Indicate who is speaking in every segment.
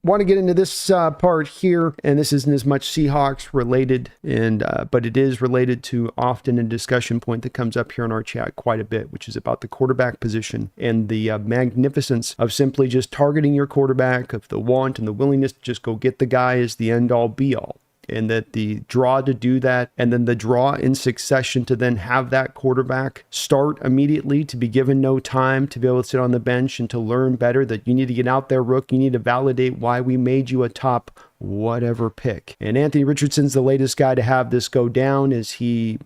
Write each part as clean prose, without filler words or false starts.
Speaker 1: want to get into this part here, and this isn't as much Seahawks related, but it is related to often a discussion point that comes up here in our chat quite a bit, which is about the quarterback position and the magnificence of simply just targeting your quarterback, of the want and the willingness to just go get the guy is the end-all be-all. And that the draw to do that, and then the draw in succession to then have that quarterback start immediately, to be given no time to be able to sit on the bench and to learn better, that you need to get out there, Rook. You need to validate why we made you a top whatever pick. And Anthony Richardson's the latest guy to have this go down as he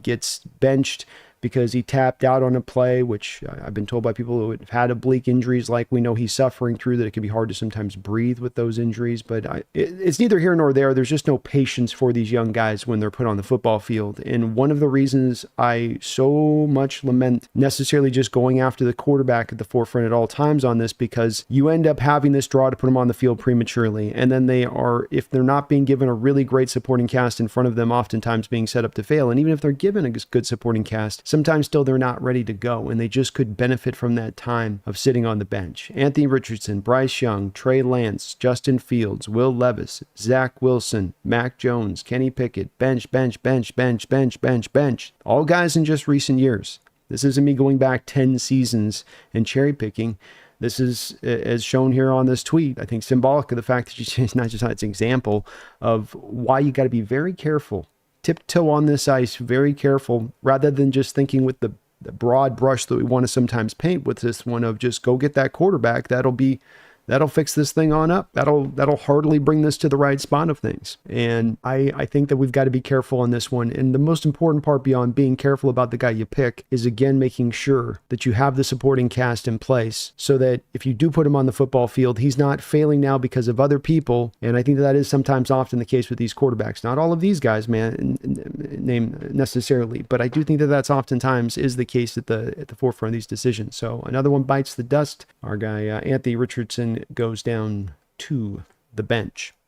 Speaker 1: gets benched because he tapped out on a play, which I've been told by people who have had oblique injuries like we know he's suffering through, that it can be hard to sometimes breathe with those injuries. But it's neither here nor there. There's just no patience for these young guys when they're put on the football field. And one of the reasons I so much lament necessarily just going after the quarterback at the forefront at all times on this, because you end up having this draw to put them on the field prematurely. And then they are, if they're not being given a really great supporting cast in front of them, oftentimes being set up to fail. And even if they're given a good supporting cast, sometimes still they're not ready to go, and they just could benefit from that time of sitting on the bench. Anthony Richardson, Bryce Young, Trey Lance, Justin Fields, Will Levis, Zach Wilson, Mac Jones, Kenny Pickett, bench. All guys in just recent years. This isn't me going back 10 seasons and cherry picking. This is, as shown here on this tweet, I think symbolic of the fact that it's not just an example of why you got to be very careful. Tiptoe on this ice, very careful, rather than just thinking with the broad brush that we want to sometimes paint with this one of just go get that quarterback. That'll fix this thing on up. That'll hardly bring this to the right spot of things. And I think that we've got to be careful on this one. And the most important part beyond being careful about the guy you pick is, again, making sure that you have the supporting cast in place so that if you do put him on the football field, he's not failing now because of other people. And I think that is sometimes often the case with these quarterbacks. Not all of these guys, name necessarily, but I do think that that's oftentimes is the case at the forefront of these decisions. So another one bites the dust. Our guy, Anthony Richardson, goes down to the bench.